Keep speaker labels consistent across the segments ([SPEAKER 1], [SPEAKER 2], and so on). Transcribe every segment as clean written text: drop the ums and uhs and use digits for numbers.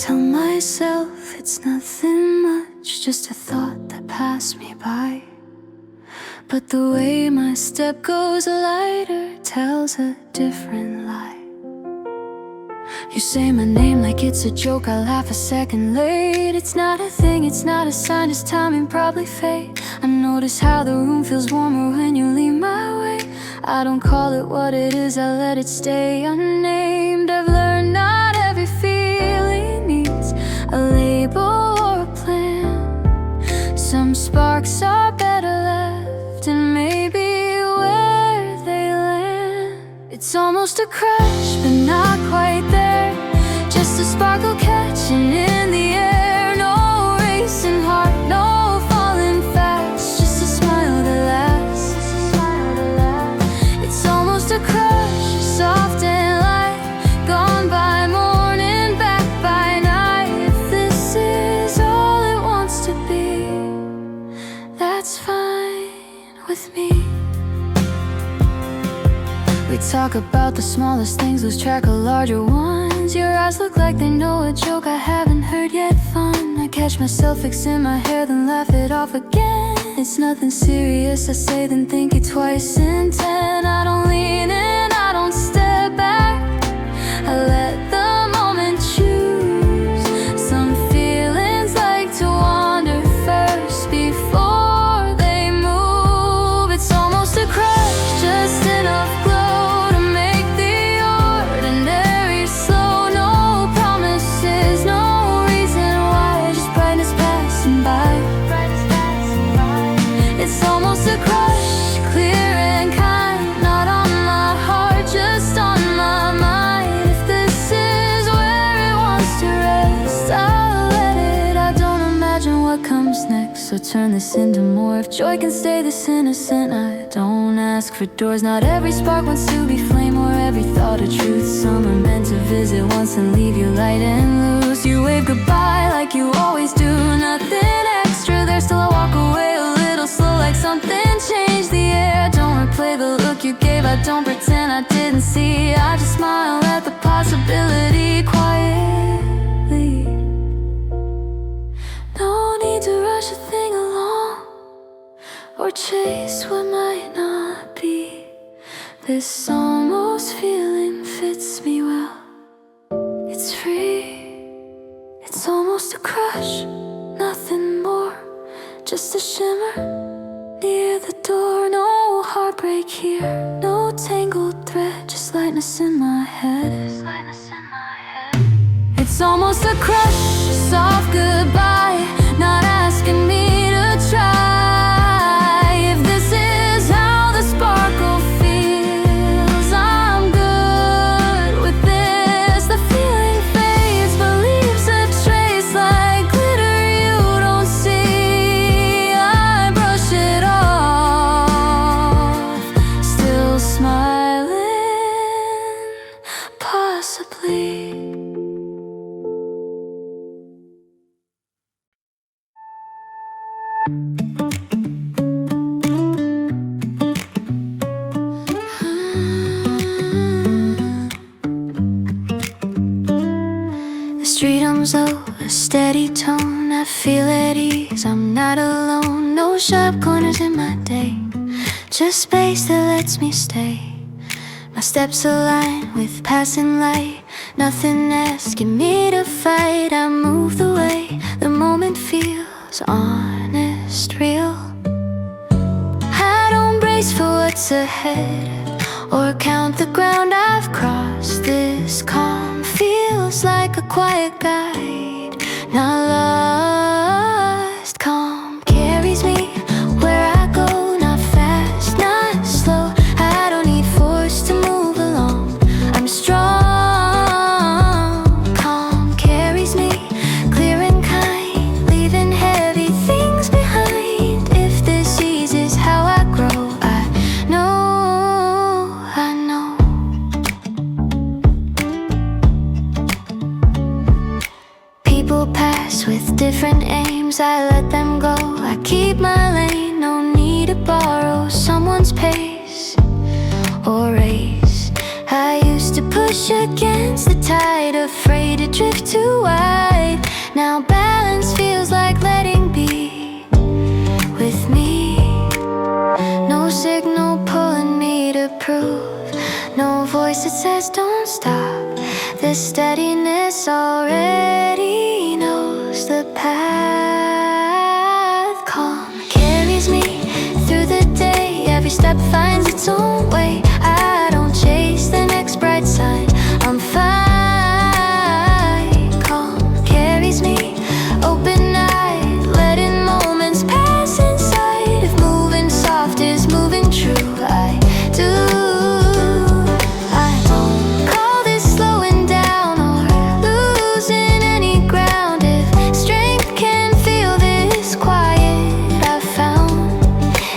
[SPEAKER 1] Tell myself it's nothing much, just a thought that passed me by. But the way my step goes lighter tells a different lie. You say my name like it's a joke, I laugh a second late. It's not a thing, it's not a sign, it's timing, probably fate. I notice how the room feels warmer when you leave my way. I don't call it what it is, I let it stay unnamed. I've learned not every feeling needs a label or a plan. Some sparks are better left, and maybe where they land. It's almost a crush, but not quite there. Just a sparkle catching in the air. No racing heart, no falling fast. Just a smile that lasts. It's almost a crush, soft and light, gone by morning, back by night. If this is all it wants to be, that's fine with me. We talk about the smallest things, lose track of larger ones. Your eyes look like they know a joke I haven't heard yet. Fun, I catch myself fixing my hair, then laugh it off again. It's nothing serious, I say, then think it twice in 10. I don't lean in, I don't step back, I let the moment choose. Some feelings like to wander first before they move. It's almost a crush, just enough glow to make the ordinary slow. No promises, no reason why, just brightness passing by. It's almost a crush, clear and kind, not on my heart, just on my mind. If this is where it wants to rest, I'll let it. I don't imagine what comes next, so turn this into more. If joy can stay this innocent, I don't ask for doors. Not every spark wants to be flame, or every thought a truth. Some are meant to visit once and leave you light and loose. You wave goodbye like you always do, nothing extra there. Still I walk away a little slow, like something changed the air. Don't replay the look you gave, I don't pretend I didn't see. I just smile at the possibility quietly. No need to rush a thing along, or chase what might not be. This almost feeling fits me well. It's free, it's almost a crush, nothing more, just a shimmer near the door. No heartbreak here, no tangled thread, just lightness in my head. It's almost a crush, soft goodbye, not asking me to try. If this is how the sparkle feels, I'm good with this. The feeling fades but leaves a trace like glitter you don't see. I brush it off, still smiling, possibly. The street hums low, a steady tone. I feel at ease, I'm not alone. No sharp corners in my day, just space that lets me stay. My steps align with passing light, nothing asking me to fight. I move the way the moment feels honest, real. I don't brace for what's ahead, or count the ground I've crossed. This calm feels like a quiet guide, not lost. Calm carries me where I go, not fast, not slow. I don't need force to move along, I'm strong. Calm carries me, clear and kind, leaving heavy things behind. If this eases how I grow, I know. People pass with different aims, I let them go, I keep my lane. No need to borrow someone's pace or race. I used to push against the tide, afraid to drift too wide. Now balance feels like letting be with me. No signal pulling me to prove, no voice that says don't stop. This steadiness already knows the path. Calm carries me through the day. Every step finds its own way. I don't chase the next bright sign, I'm fine. Calm carries me open-eyed, letting moments pass inside. If moving soft is moving true, I do. I don't call this slowing down or losing any ground. If strength can feel this quiet, I found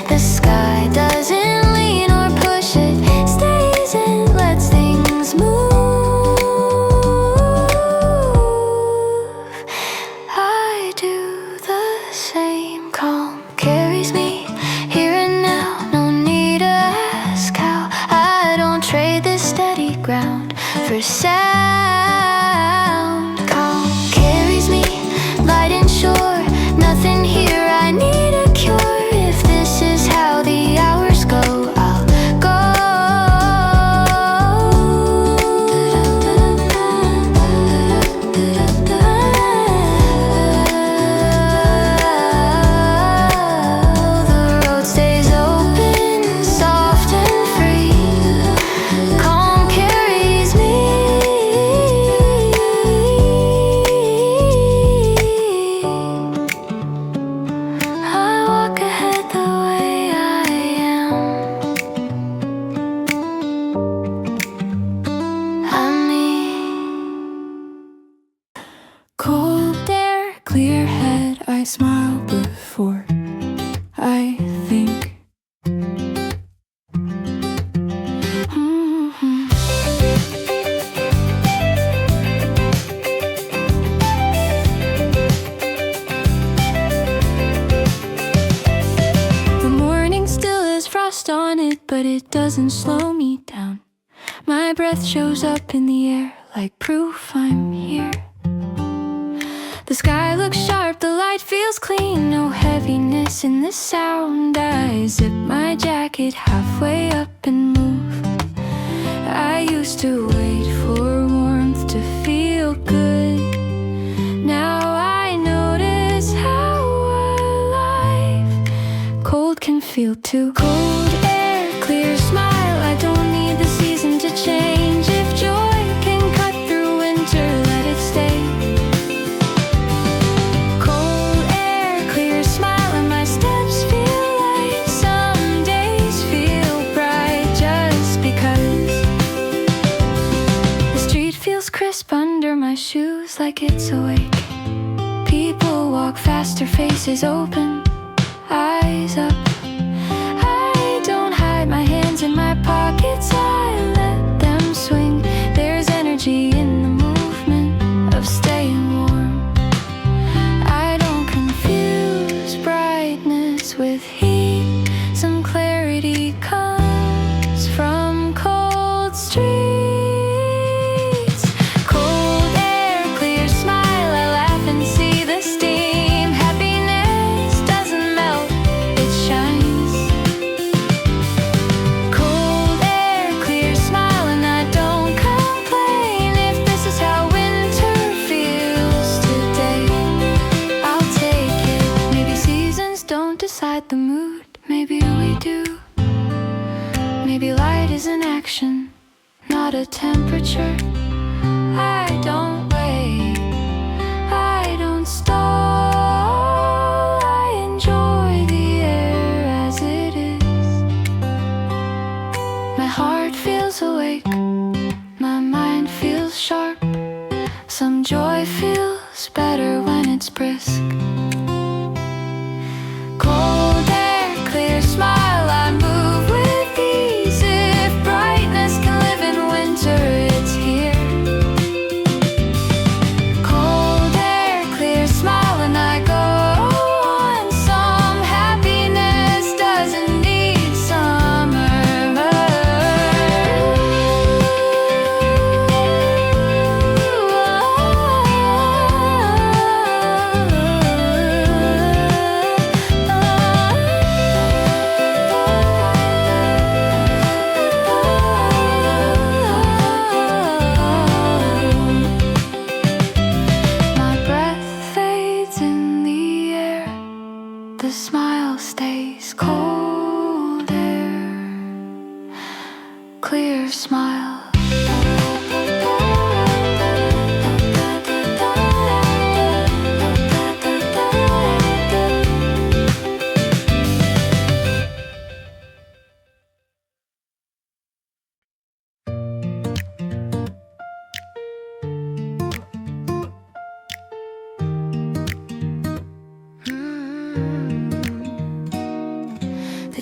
[SPEAKER 1] the sky doesn't lean or push, it stays and lets things move. I do the same. Calm carries me here and now. No need to ask how. I don't trade this steady ground for sound. Calm carries me light and sure. Nothing here I need a cure. If this is how the hours go, I'll go. The road stays open, soft and free. Calm carries me. I walk ahead the way I am. I'm me.
[SPEAKER 2] Cold air, clear head, I smile before I think. The morning still has frost on it, but it doesn't slow me down. My breath shows up in the air like proof I'm here. The sky looks sharp, the light feels clean. No heaviness in the sound. I zip my jacket halfway up and move. I used to wait for warmth to feel good. Now I notice how alive cold can feel too. Cold air, clear smile. I don't need the season to change. If joy can cut through winter, let it stay. Cold air, clear smile, and my steps feel light. Some days feel bright just because. The street feels crisp under my shoes, like it's awake. People walk faster, faces open, eyes up. I don't hide my hands in my pockets, I let them swing. There's energy in the movement of staying warm. I don't confuse brightness with heat. Some clarity comes from cold streets. Cold air, clear smile, I laugh and see the steam. Happiness doesn't melt, it shines. Cold air, clear smile, and I don't complain. If this is how winter feels today, I'll take it. Maybe seasons don't decide the mood, maybe we do. Maybe light is an action, not a temperature. I don't wait, I don't stall. I enjoy the air as it is. My heart feels awake, my mind feels sharp. Some joy feels better when it's brisk. Cold air, clear smile, I move with ease. If brightness can live in winter, it's here. Cold air, clear smile, and I go on. Some happiness doesn't need summer.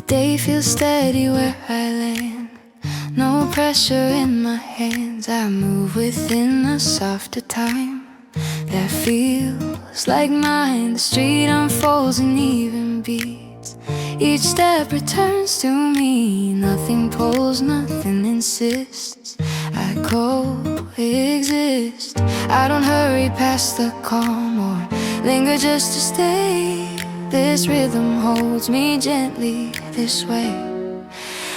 [SPEAKER 1] day feels steady where I land. No pressure in my hands, I move within a softer time that feels like mine. The street unfolds in even beats. Each step returns to me. Nothing pulls, nothing insists. I coexist. I don't hurry past the calm or linger just to stay. This rhythm holds me gently this way.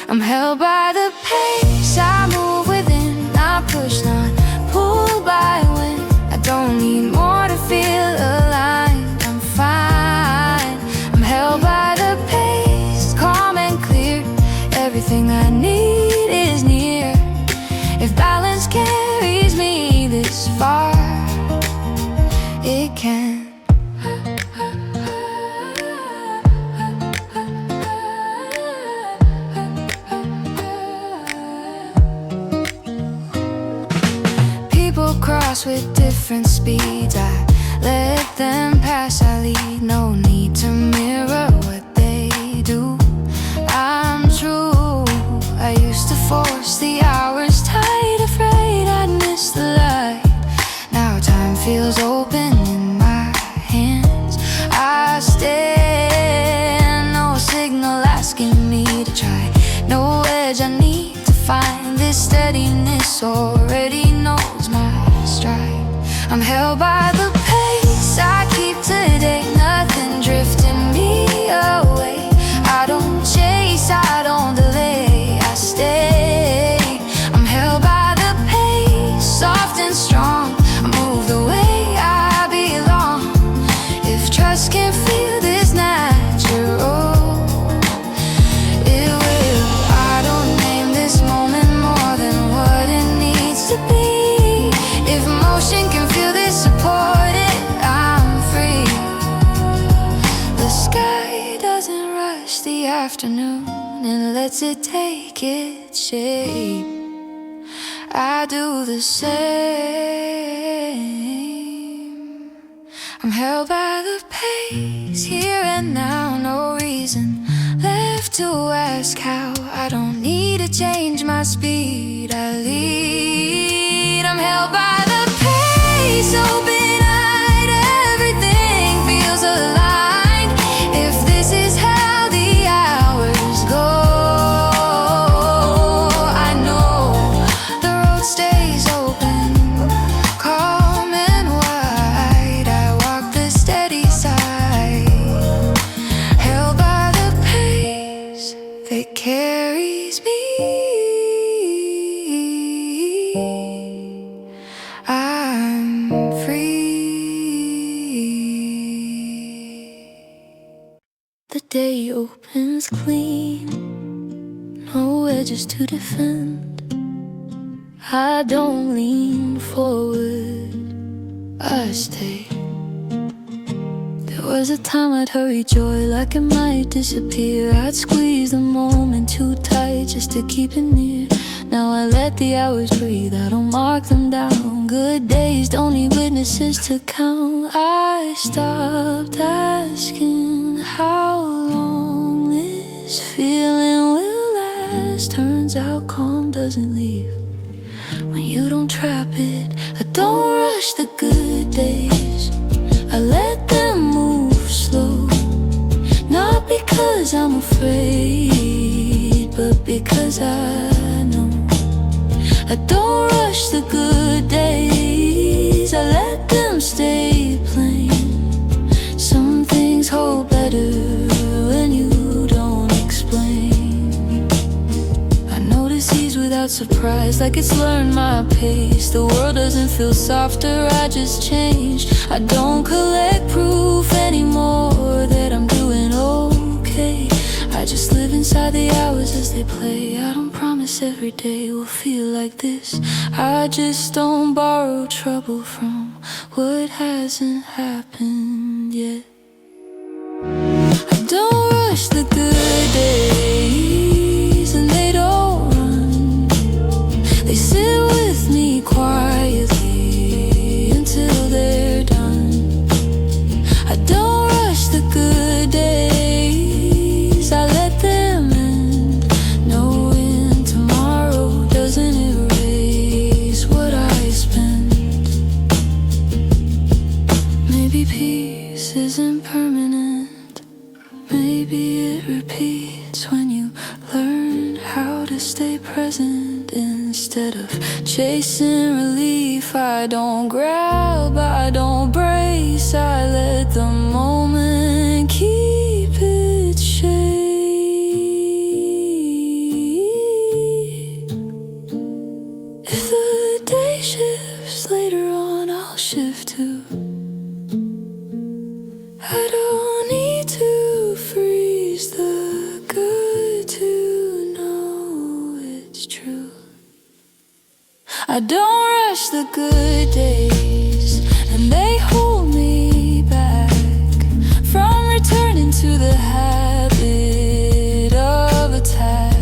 [SPEAKER 1] I'm held by the pace. I move within, not push, not pulled by wind. I don't need more to feel aligned. I'm fine. I'm held by the pace, calm and clear. Everything I need is near. If balance carries me this far, it can. People cross with different speeds. I let them pass, I lead. No need to mirror what they do. I'm true. I used to force the hours tight, afraid I'd miss the light. Now time feels open in my hands. I stand, no signal asking me to try. No edge I need to find. This steadiness already knows my stride. I'm held by the pace I keep today. Nothing drifting me away. I don't chase, I don't delay, I stay. I'm held by the pace, soft and strong. I move the way I belong. If trust can feel this natural, it will. I don't name this moment more than what it needs to be. If motion can feel this supported, I'm free. The sky doesn't rush the afternoon and lets it take its shape. I do the same. I'm held by the pace, here and now. No reason left to ask how. I don't need to change my speed, I lead. I'm held by the pace, open-eyed. Everything feels aligned. If this is how the hours go, I know the road stays open, calm and wide. I walk the steady side, held by the pace that carries me. I'm free. The day opens clean, no edges to defend. I don't lean forward, I stay. There was a time I'd hurry joy like it might disappear. I'd squeeze the moment too tight just to keep it near. Now I let the hours breathe, I don't mark them down. Good days don't need witnesses to count. I stopped asking how long this feeling will last. Turns out calm doesn't leave when you don't trap it. I don't rush the good days, I let them move slow. Not because I'm afraid, but because I know. I don't rush the good days, I let them stay plain. Some things hold better when you don't explain. I notice ease without surprise, like it's learned my pace. The world doesn't feel softer, I just changed. I don't collect proof anymore that I'm doing okay. I just live inside the hours as they play. I don't promise every day will feel like this. I just don't borrow trouble from what hasn't happened yet. I don't rush the good days, and they don't run. They sit with me quietly until they're done. I don't rush the good days, I let them Maybe peace isn't permanent. Maybe it repeats when you learn how to stay present instead of chasing relief. I don't grab, I don't brace, I let the moment keep its shape. If the day shifts later on, I'll shift too. I don't need to freeze the good to know it's true. I don't rush the good days, and they hold me back from returning to the habit of attack.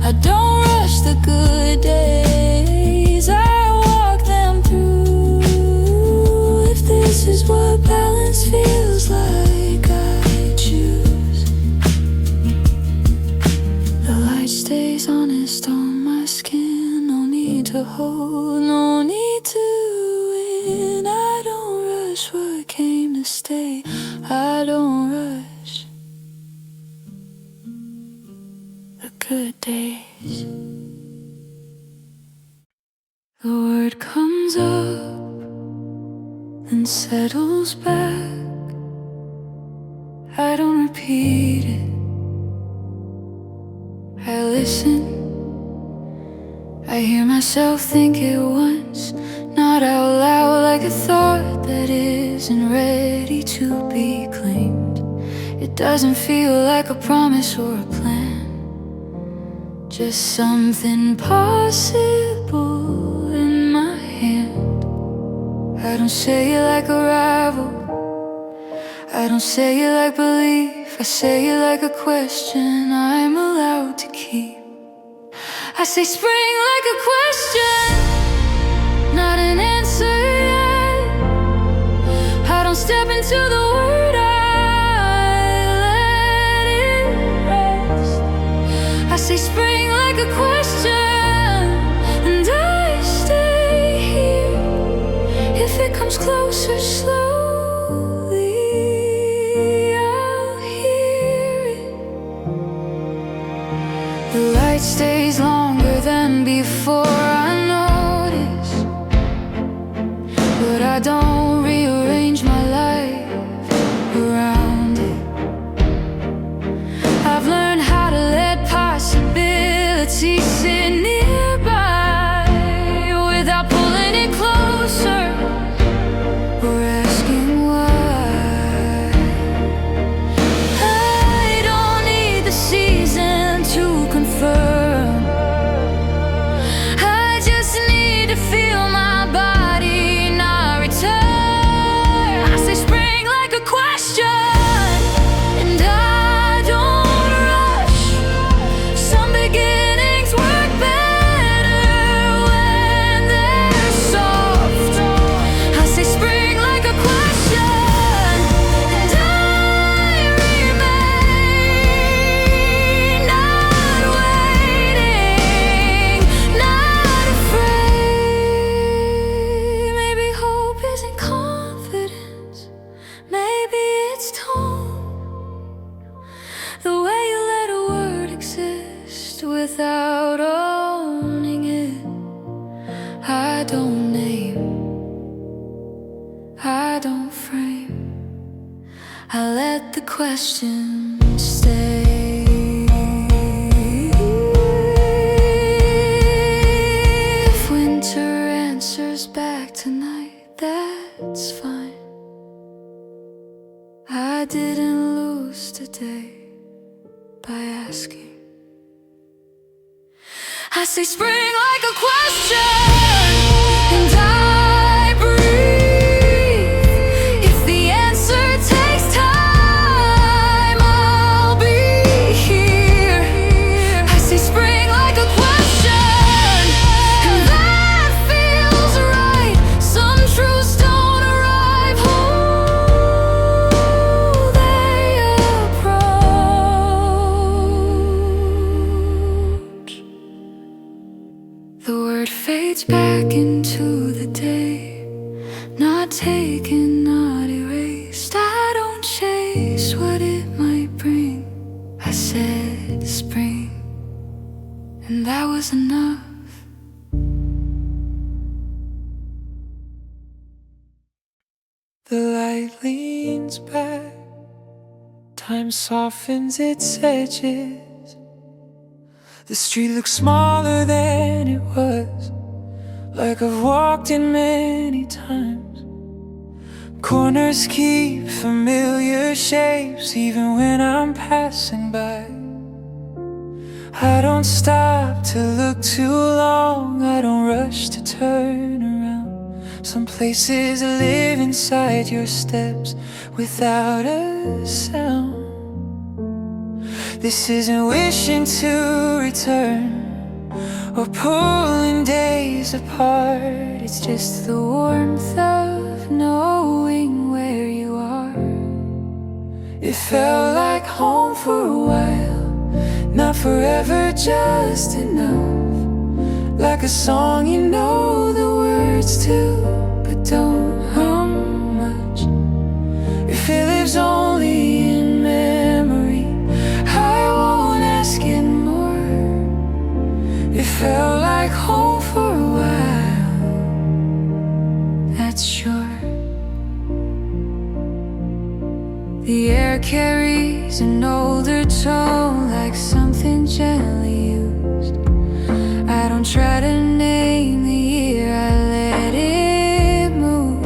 [SPEAKER 1] I don't rush the good days, I walk them through. If this is what balance feels like, I choose. The light stays honest on my skin. No need to hold, no need to win. I don't rush what came to stay, I don't rush the good days. The word comes up and settles back. I don't repeat it, I listen. I hear myself think it once, not out loud, like a thought that isn't ready to be claimed. It doesn't feel like a promise or a plan, just something possible in my hand. I don't say it like a rival, I don't say it like belief, I say it like a question I'm allowed to keep. I say spring like a question, not an answer yet. I don't step into the word, I let it rest. I say spring like a question, and I stay here. If it comes closer slowly, I'll hear it. The light stays longer than before, I notice, but I don't rearrange my life around it. I've learned how to let possibility sit nearby without pulling it closer or asking why. I don't need the season to confirm, I just need to feel my body not return. I say spring like a question, and I don't rush. Some beginnings work better when they're soft. I say spring like a question, and I remain not waiting, not afraid. Maybe hope isn't confidence, maybe it's tone. The way you let a word exist without owning it. I don't name, I don't frame, I let the question stay. If winter answers back tonight, that's fine. I didn't lose today by asking. I say spring like a question, and I breathe. If the answer takes time, I'll be here. I say spring like a question, and that feels right. Some truths don't arrive, they approach. The word fades Not taken, not erased. I don't chase what it might bring. I said spring, and that was enough.
[SPEAKER 3] The light leans back, time softens its edges. The street looks smaller than it was, like I've walked in many times. Corners keep familiar shapes, even when I'm passing by. I don't stop to look too long, I don't rush to turn around. Some places live inside your steps without a sound. This isn't wishing to return or pulling days apart. It's just the warmth of knowing where you are. It felt like home for a while, not forever, just enough. Like a song you know the words to, but don't hum much. If it lives only in memory, I won't ask it more. It felt like home for a while, that's sure. The air carries an older tone, like something gently used. I don't try to name the year, I let it move.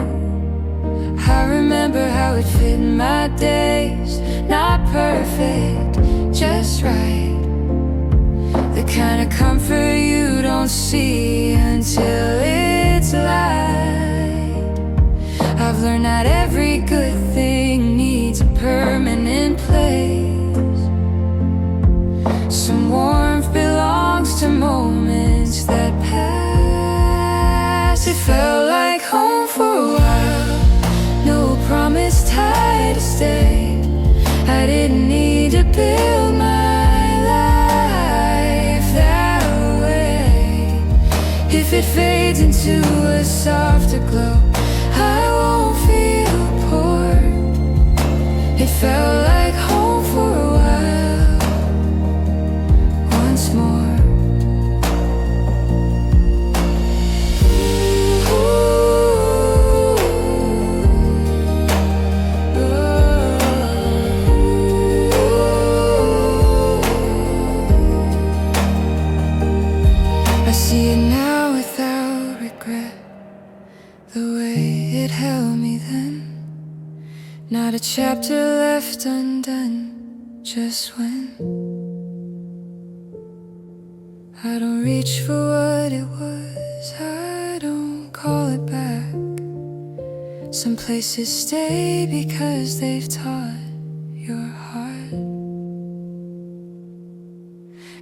[SPEAKER 3] I remember how it fit in my days, not perfect, just right. The kind of comfort you don't see until it's light. I've learned that every good thing needs a permanent place. Some warmth belongs to moments that pass. It felt like home for a while, no promise tied to stay. I didn't need to build my life that way. If it fades into a softer glow, I won't feel poor. It felt like home for a while, once more. I see it now without regret, the way it held me then. Not a chapter left undone, just when I don't reach for what it was, I don't call it back. Some places stay because they've taught your heart.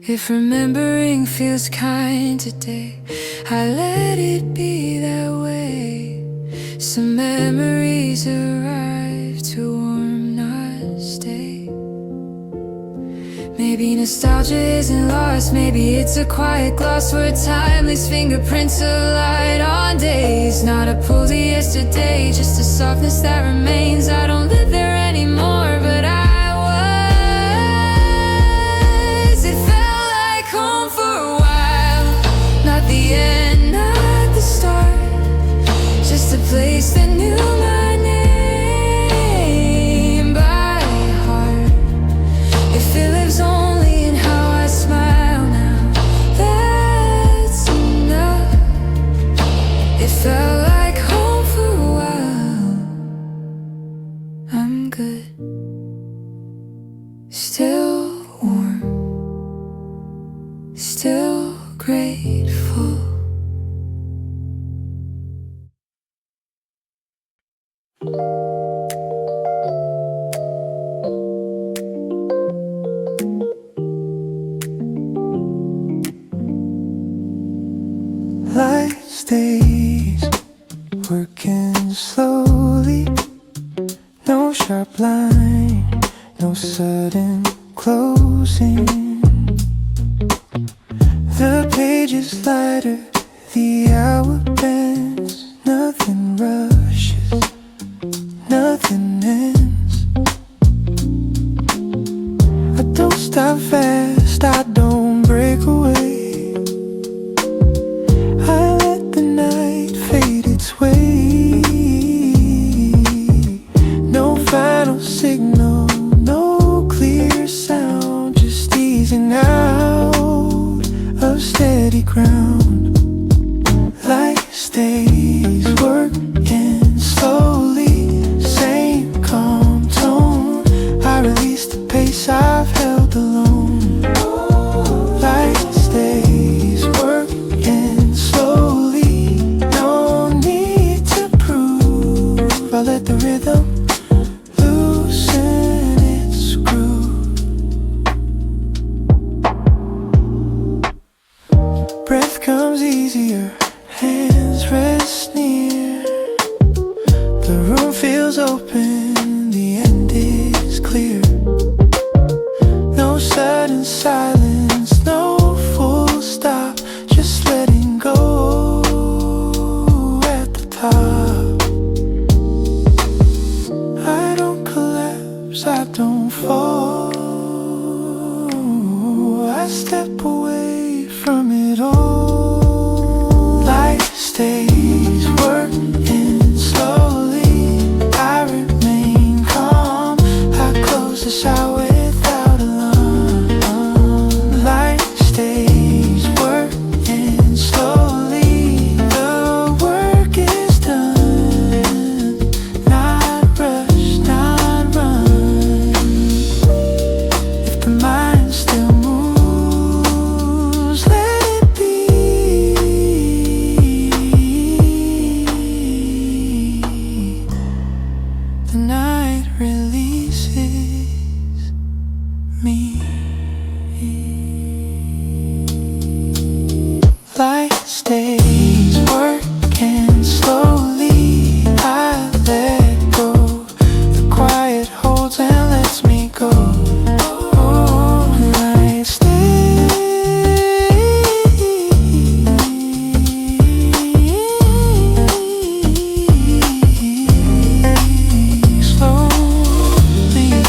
[SPEAKER 3] If remembering feels kind today, I let it be that way. Some memories arrive to warm, not stay. Maybe nostalgia isn't lost, maybe it's a quiet gloss where time leaves fingerprints of light on days. Not a pull to yesterday, just a softness that remains. I don't live there anymore, but I was. It felt like home for a while, not the end, not the start, just a place that knew my name by heart. If it lives only in how I smile now, that's enough. It felt like home for a while, I'm good. Still warm, still grateful. Light stays working slowly, no sharp line, no sudden closing. The page is lighter, the hour bends, nothing rushes. let the rhythm loosen its groove. Breath comes easier, hands rest near. The room feels open, the end is clear. No sudden silence, no full stop, just letting go at the top. I don't collapse, I don't fall. I step away from it all. Life stays working slowly. I remain calm. I close the shower without alarm. Life stays working slowly. The work is done. Not rush, not run. If the mind still moves, let it be. The night releases me. Light stays working slowly. I let go. The quiet holds and lets me go. Light stays slowly.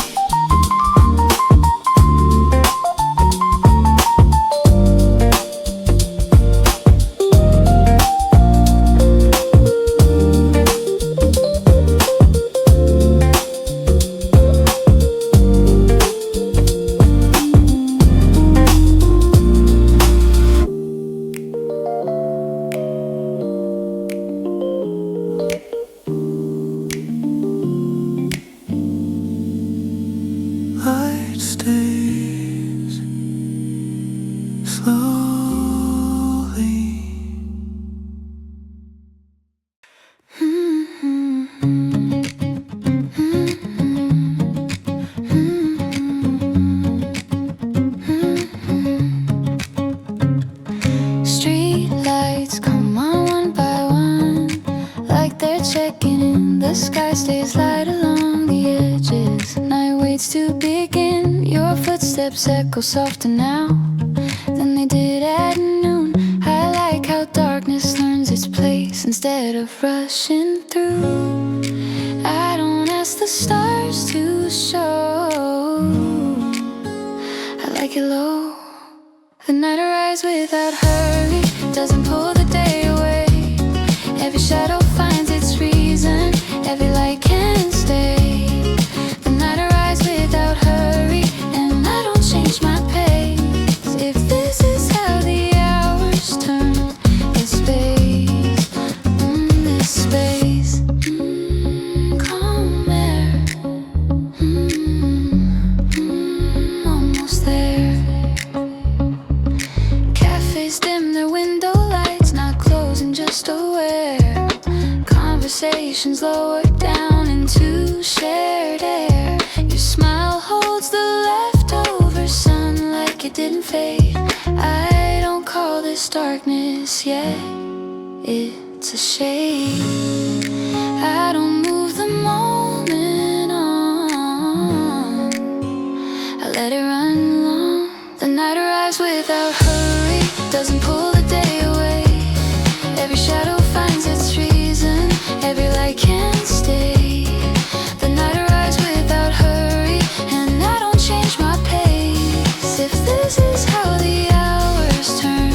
[SPEAKER 3] Light stays slowly.
[SPEAKER 1] Street lights come on one by one, like they're checking in. The sky stays light along the edges. Night waits to begin. Your footsteps echo softer now than they did at noon. I like how darkness learns its place instead of rushing through. I don't ask the stars to show. I like it low. The night arrives without hurry, doesn't pull the day away. Every shadow finds its reason, every light can stay. The night arrives without hurry, and I don't change my pace. If this is how the hours turn, this space, this space, calm air, almost there. Cafes dim their window lights, not closing, just aware. Conversations lowered down into shared air. Your smile holds the leftover sun like it didn't fade. I don't call this darkness yet, it's a shade. I don't move the moment on, I let it run long. The night arrives without hurry, doesn't pull the day away. Every shadow finds its reason, every light can stay. The night arrives without hurry, and I don't change my pace. If this is how the hours turn,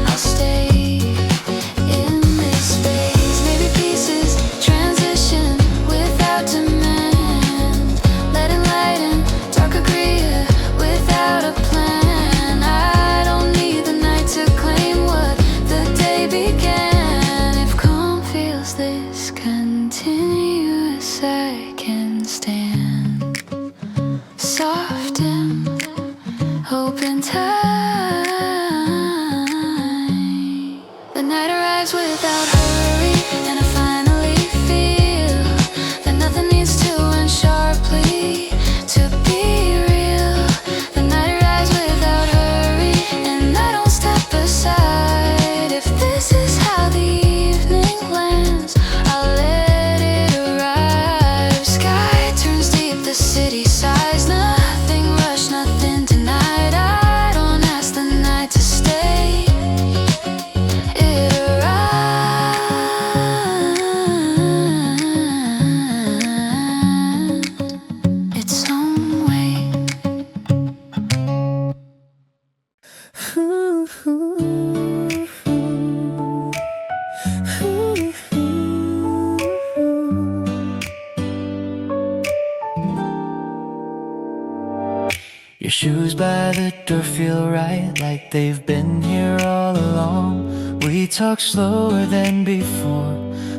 [SPEAKER 1] I'll stay in this space. Maybe pieces transition without demand, letting light in, dark agree without a plan. I don't need the night to claim what the day began. If calm feels this continuous, I can stand. Soft and open tight. The night arrives without hurry, and I finally feel the
[SPEAKER 3] Your shoes by the door feel right, like they've been here all along. We talk slower than before,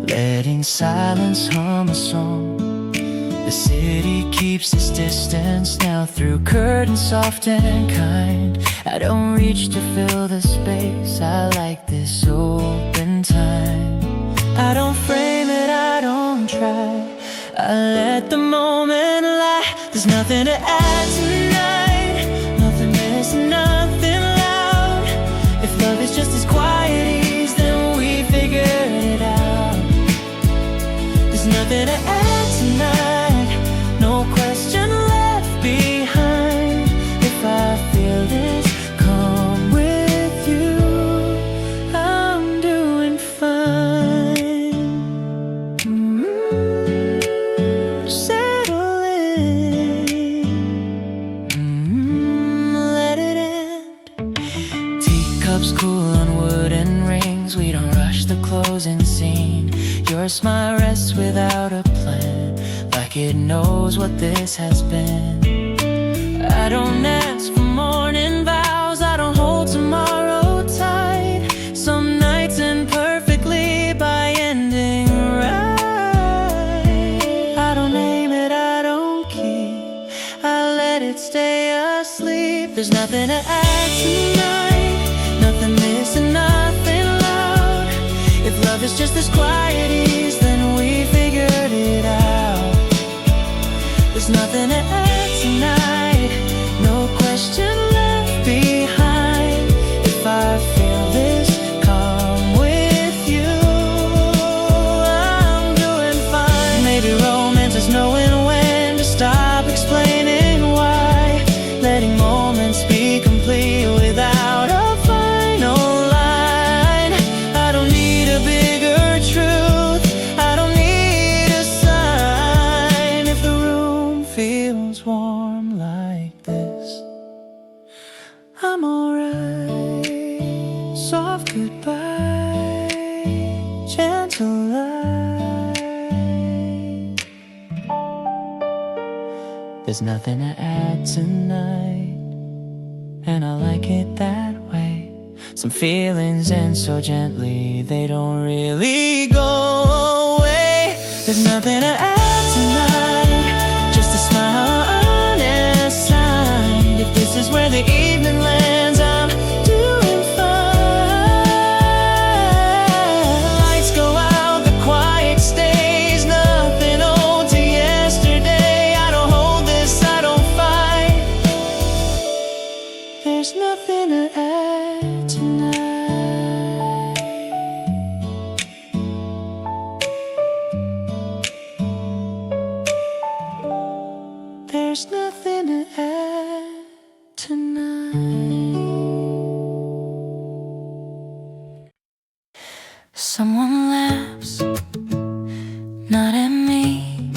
[SPEAKER 3] letting silence hum a song. The city keeps its distance now through curtains soft and kind. I don't reach to fill the space, I like this open time. I don't frame it, I don't try, I let the moment lie. There's nothing to add tonight, nothing missing, nothing loud. If love is just as quiet ease, then we figured it out. There's nothing to add tonight, no question left behind. If I feel this, come with you, I'm doing fine. Settle in, let it end. Teacups cool on wooden rings, we don't rush the closing scene. Your smile rests without a plan, like it knows what this has been. I don't ask for morning vows, I don't hold tomorrow tight. Some nights end perfectly by ending right. I don't name it, I don't keep, I let it stay asleep. There's nothing to add tonight, nothing missing, nothing loud. If love is just as quiet ease, then we figured it out. There's nothing to add tonight, no question left behind. If I feel this, come with you, I'm doing fine. Maybe romance is knowing when to stop explaining why, letting moments be complete without a final line. I don't need a bigger truth, I don't need a sign. If the room feels warm like this, I'm alright. Soft goodbye, gentle light. There's nothing to add tonight, and I like it that way. Some feelings end so gently, they don't really go away. There's nothing to add tonight, just a smile, honest sign. If this is where the evening lands, I'm doing fine. Lights go out, the quiet stays, nothing old to yesterday. I don't hold this, I don't fight. There's nothing to add tonight. There's nothing to add tonight.
[SPEAKER 2] Someone laughs, not at me.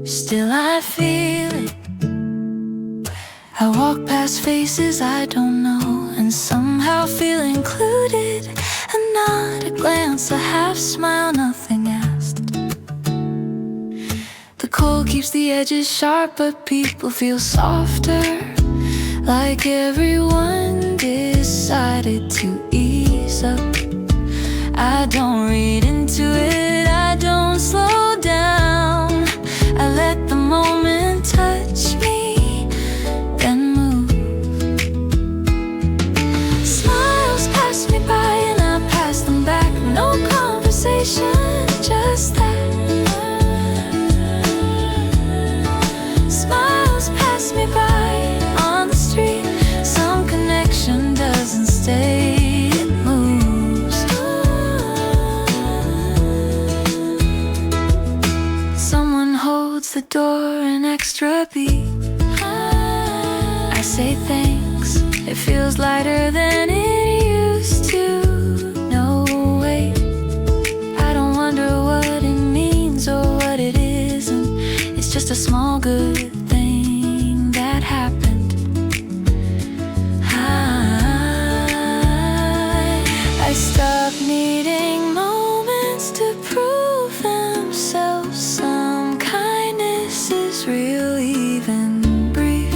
[SPEAKER 2] Still I feel it. I walk past faces I don't know, and somehow feel included. A nod, a glance, a half smile, nothing asked. The cold keeps the edges sharp, but people feel softer, like everyone decided to ease up. I don't read into it, I don't slow down. I let the moment touch me, then move. Smiles pass me by and I pass them back. No conversation, just that. Smiles pass me by on the street. Some connection doesn't stay, it moves. Someone holds the door an extra beat. I say thanks, it feels lighter than it used to. No, wait, I don't wonder what it means or what it isn't. It's just a small good thing that happened. I stopped needing moments to prove themselves. Some kindness is real, even brief.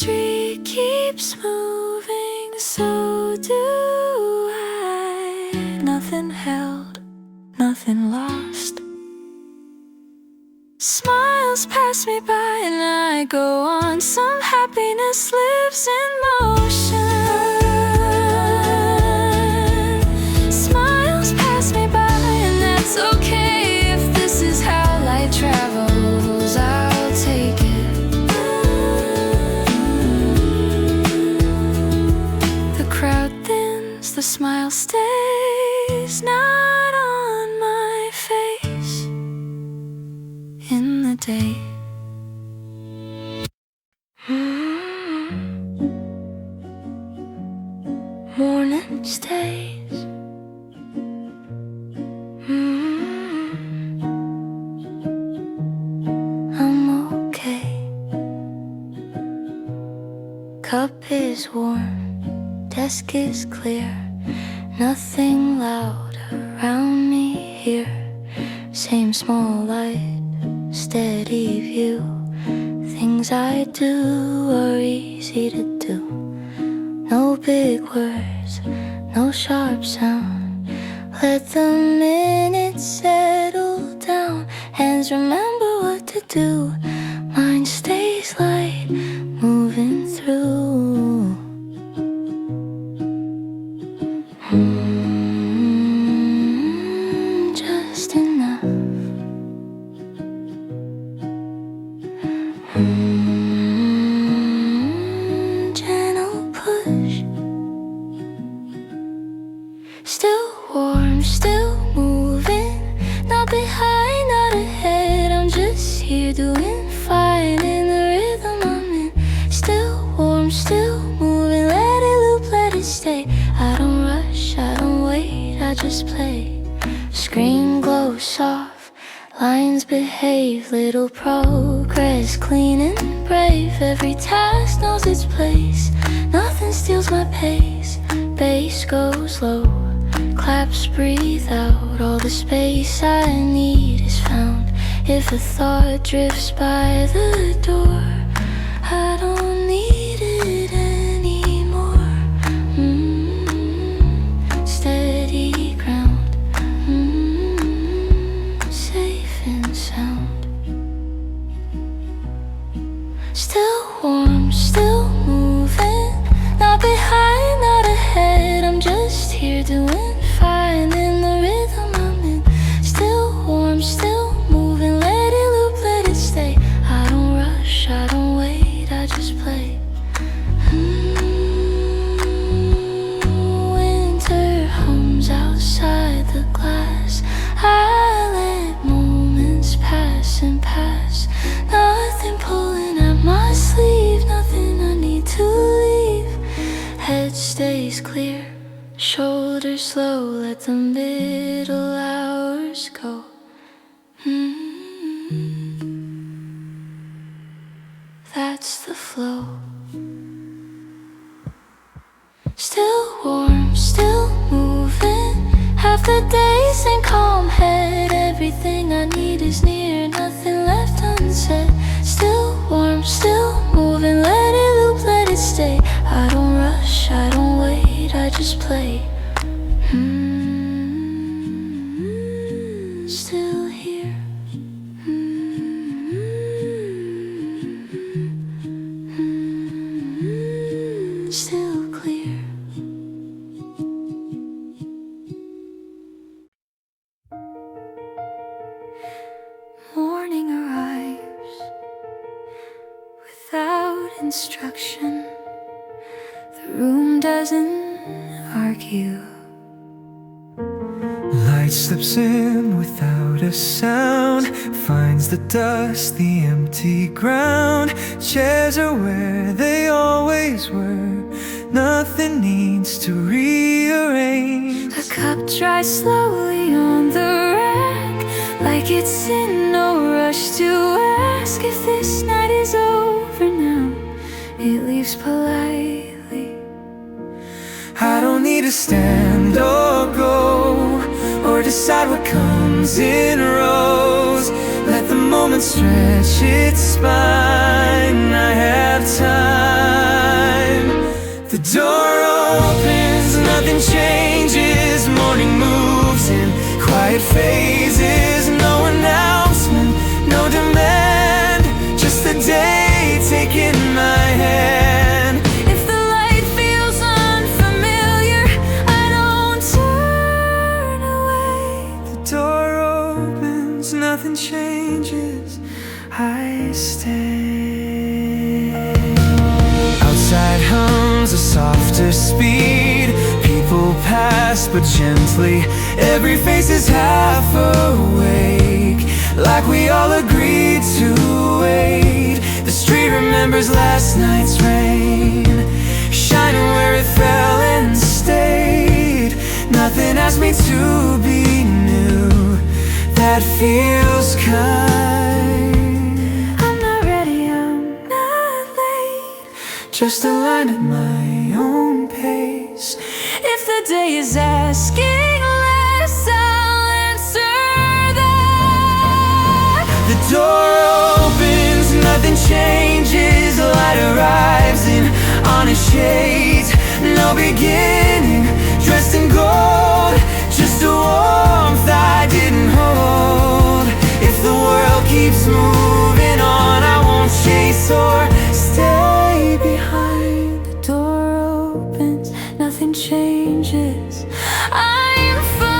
[SPEAKER 2] street keeps moving, so do I. Nothing held, nothing lost. Smiles pass me by and I go on. Some happiness lives in motion. Smiles pass me by and that's okay. If this is how light travels, I'll take it. The crowd thins, the smile stays, not on my face in the day. Morning stays. I'm okay. Cup is warm, desk is clear. Nothing loud around me here. Same small light, steady view. Things I do are easy to do. No big words, no sharp sound. Let the minutes settle down. Hands remember what to do. Mind stays light, moving through. Just enough. Gentle push. Still warm, still moving. Not behind, not ahead. I'm just here doing fine in the rhythm I'm in. Still warm, still moving. Let it loop, let it stay. I don't rush, I don't wait, I just play. Screen glows soft, lines behave. Little progress, clean and brave. Every task knows its place. Nothing steals my pace. Bass goes low, claps breathe out. All the space I need is found. If a thought drifts by the door, I don't need it anymore. Steady ground, safe and sound. Still warm, still moving. Not behind, not ahead. I'm just here doing fine in the rhythm I'm in. Still warm, still moving. Let it loop, let it stay. I don't rush, I don't wait, I just play. Winter hums outside the glass. I let moments pass and pass. Nothing pulling at my sleeve, nothing I need to leave. Head stays clear, shoulders slow. Let the middle hours go. That's the flow. Still warm, still moving. Half the days in calm head. Everything I need is near, nothing left unsaid. Still warm, still moving. Let it loop, let it stay. I don't rush, I don't wait, I just play. Still here. Still clear. Morning arrives without instruction. The room doesn't argue.
[SPEAKER 3] Light slips in without a sound, finds the dust, the empty ground. Chairs are where they always were. Nothing needs to rearrange.
[SPEAKER 2] The cup dries slowly on the rack, like it's in no rush to ask if this night is over now. It leaves politely.
[SPEAKER 3] I don't need to stand or go, or decide what comes in rows. Let the moment stretch its spine. I have time. door opens, nothing changes. Morning moves in quiet phases. No announcement, no demand, just the day taking my hand.
[SPEAKER 1] If the light feels unfamiliar, I don't turn away.
[SPEAKER 3] The door opens, nothing changes, I stay. Outside hums a softer speed. People pass but gently. Every face is half awake, like we all agreed to wait. The street remembers last night's rain, shining where it fell and stayed. Nothing asked me to be new, that feels kind.
[SPEAKER 1] I'm not ready, I'm not late.
[SPEAKER 3] Just a line at my own pace.
[SPEAKER 1] If the day is asking less, I'll answer that.
[SPEAKER 3] The door opens, nothing changes. Light arrives in honest shades. No beginning, dressed in gold, just a warmth I didn't hold. If the world keeps moving on, I won't chase or stay behind.
[SPEAKER 1] The door opens, nothing changes, I'm fine.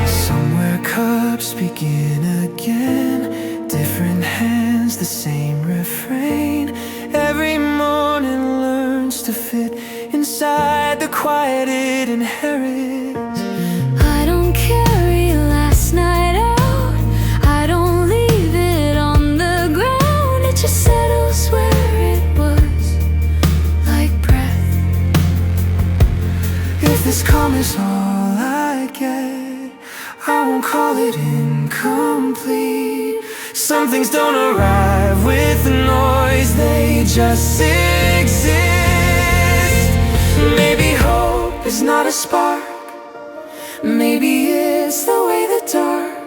[SPEAKER 3] Somewhere cups begin again, different hands, the same refrain. Every morning learns to fit inside the quiet it inherits.
[SPEAKER 1] I don't carry last night out, I don't leave it on the ground. It just settles where it was, like breath.
[SPEAKER 3] If this calm is all I get, I won't call it incomplete. Some things don't arrive with noise, they just exist. Maybe hope is not a spark, maybe it's the way the dark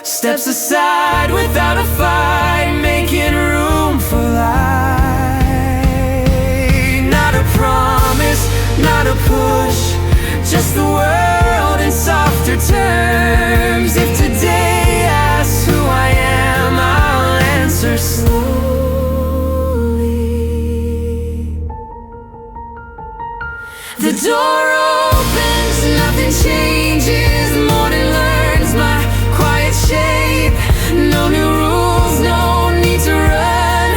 [SPEAKER 3] steps aside without a fight, making room for light. Not a promise, not a push, just the world in softer terms. If today asks who I am, I'll answer slowly.
[SPEAKER 1] The door opens, nothing changes. Morning learns my quiet shape. No new rules, no need to run,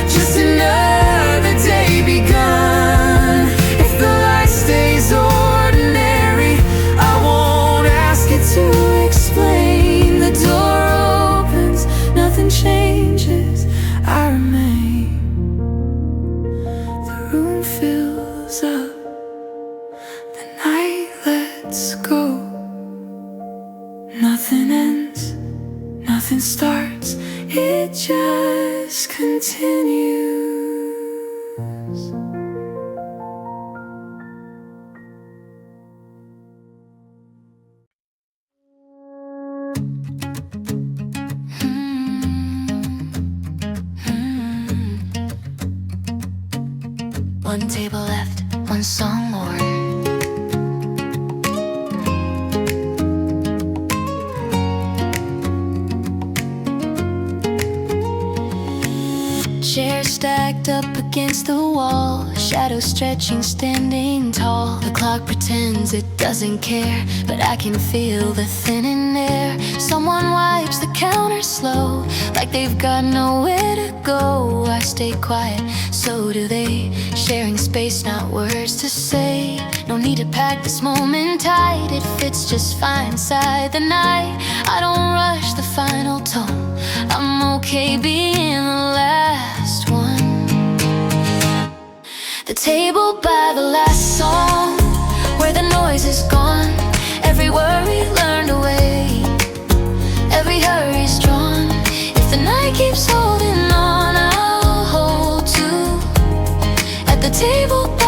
[SPEAKER 1] just another day begun. If the light stays ordinary, I won't ask it to explain. The door opens, nothing changes, I remain. The room fills up, the night lets go. Nothing ends, nothing starts, it just continues. One table left, one song more. Chairs stacked up against the wall, shadows stretching, standing tall. The clock pretends it doesn't care, but I can feel the thinning air. Someone wipes the counter slow, like they've got nowhere to go. I stay quiet, so do they, sharing space, not words to say. No need to pack this moment tight, it fits just fine inside the night. I don't rush the final tone, I'm okay being the last one. The table by the last song, where the noise is gone, every worry learned away, every hurry's drawn. If the night keeps holding on, I'll hold too. At the table by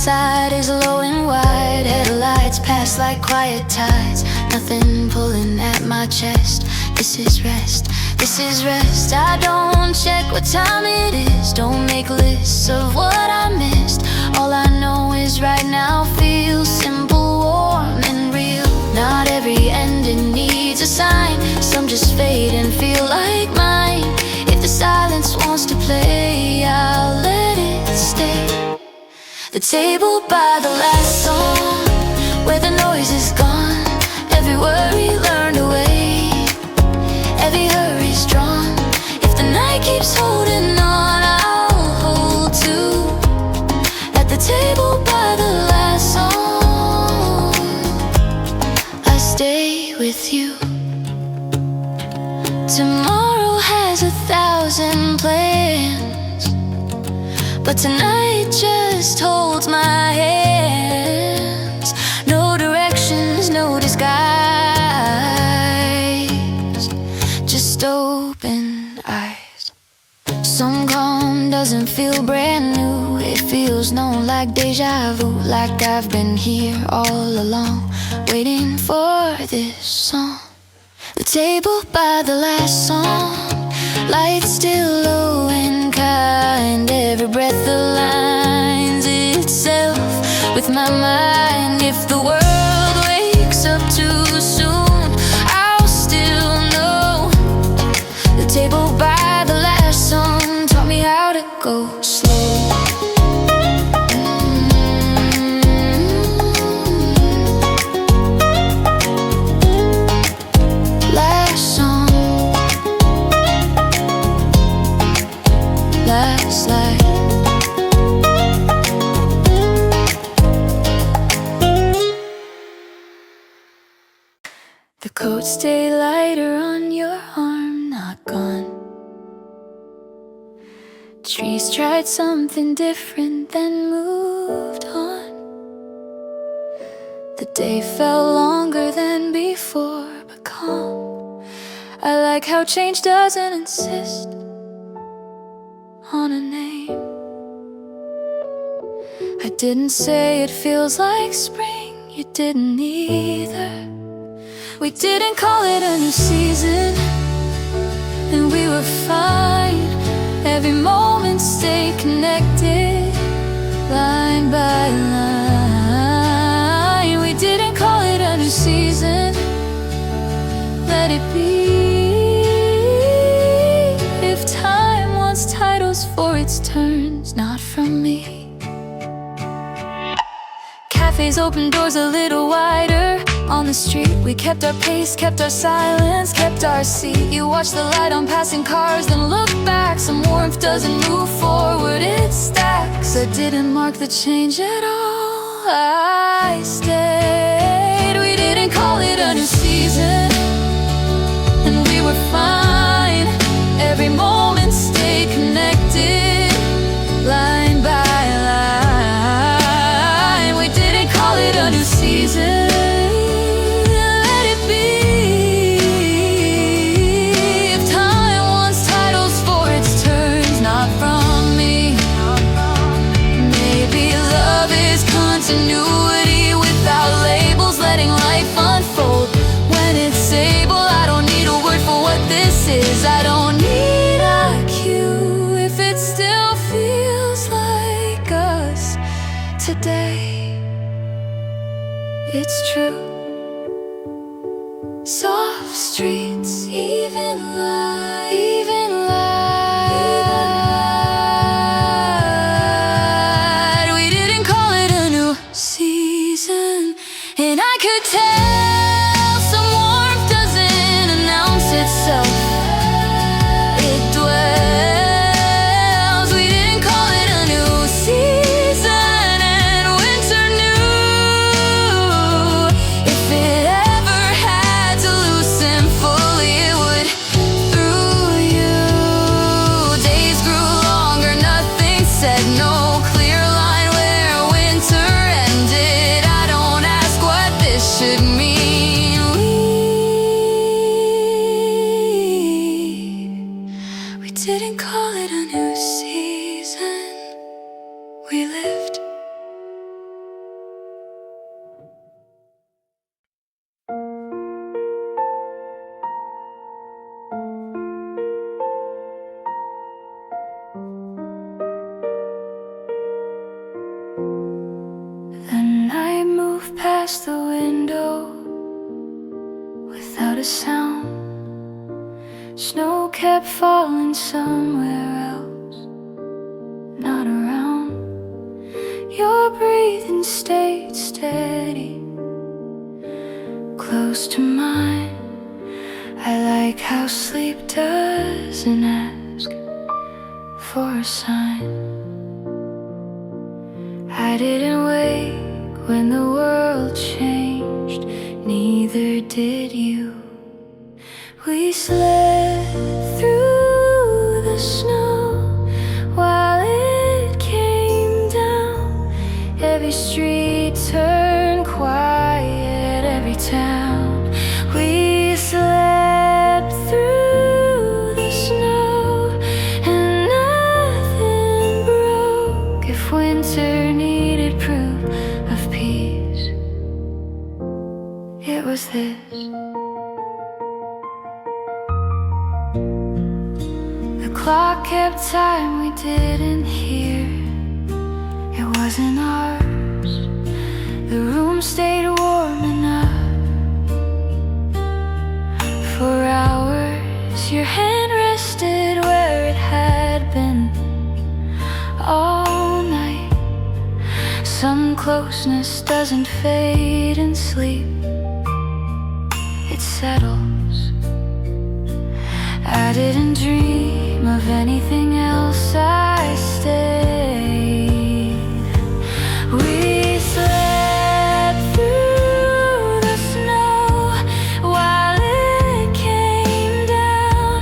[SPEAKER 1] inside is low and wide. Headlights pass like quiet tides. Nothing pulling at my chest. This is rest, this is rest. I don't check what time it is. Don't make lists of what I missed. All I know is right now feels simple, warm and real. Not every ending needs a sign. Some just fade and feel like mine. If the silence wants to play, I'll let it stay. The table by the last song, where the noise is gone. Every worry learned away, every hurry's drawn. If the night keeps holding on, I'll hold too. At the table by the last song, I stay with you. Tomorrow has 1,000 plans, but tonight just holds my hands. No directions, no disguise, just open eyes. Some calm doesn't feel brand new. It feels known like deja vu, like I've been here all along, waiting for this song. The table by the last song, lights still low and kind. Every breath aligns itself with my mind. If the world wakes up too soon, I'll still know. The table by the last song taught me how to go slow. Last light. The coats stay lighter on your arm, not gone. Trees tried something different, then moved on. The day felt longer than before, but calm. I like how change doesn't insist on a name. I didn't say it feels like spring, you didn't either. We didn't call it a new season, and we were fine. Every moment stayed connected, line by line. We didn't call it a new season, let it be. If time wants titles for its turns, not from me. Cafes opened doors a little wider. On the street we kept our pace, kept our silence, kept our seat. You watch the light on passing cars, then look back. Some warmth doesn't move forward, it stacks. I didn't mark the change at all, I stayed. We didn't call it a new season, and we were fine. Every moment stayed connected, line by line. We didn't call it a new season, let it be. If time wants titles for its turns, not from me. Maybe love is continuity without labels, letting life unfold. When it's able, I don't need a word for what this is. I don't need a cue if it still feels like us today. It's true. Soft streets, even light, even light. We didn't call it a new season, and I could tell some warmth doesn't announce itself, it dwells. We didn't call it a new season, and winter knew. If it ever had to loosen fully, it would through you. Days grew longer, nothing said, no clear line where winter ended. I don't ask what this should mean. We didn't call it a new season, we lived past the window without a sound. Snow kept falling somewhere else, not around. Your breathing stayed steady, close to mine. I like how sleep doesn't ask for a sign. I didn't wake when the world changed, neither did you. We slept through the snow while it came down. Every street turned quiet, every town. We slept through the snow and nothing broke. If winter needed proof of peace, it was this. The clock kept time we didn't hear. It wasn't ours. The room stayed warm enough. For hours your hand rested where it had been all night. Some closeness doesn't fade in sleep, it settles. I didn't dream of anything else, I stayed. We slept through the snow while it came down.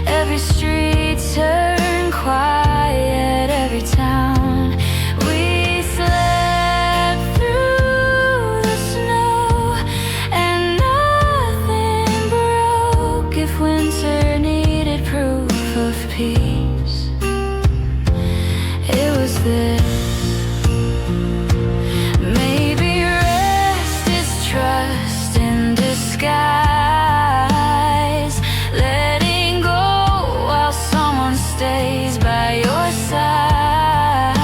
[SPEAKER 1] Every street turned quiet, every town. We slept through the snow and nothing broke. If winter needed proof of peace, it was this. Maybe rest is trust in disguise, letting go while someone stays by your side.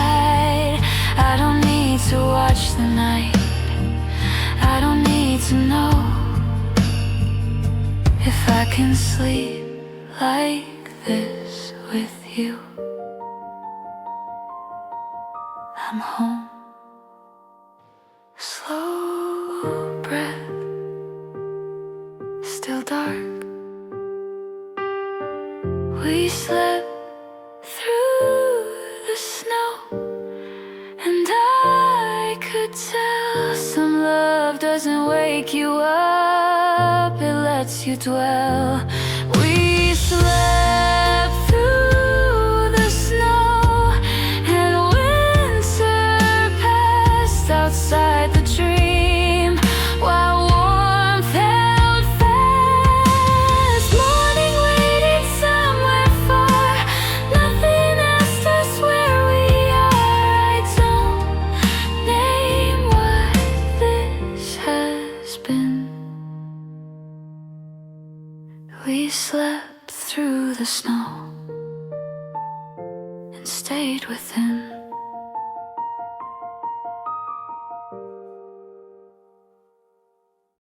[SPEAKER 1] I don't need to watch the night, I don't need to know if I can sleep like this with you. I'm home. Slow breath, still dark. We slept through the snow, and I could tell some love doesn't wake you up, it lets you dwell. We slept through the snow and winter passed outside the dream, while warmth held fast. Morning waited somewhere far, nothing asked us where we are. I don't name what this has been. We slept through the snow and stayed within.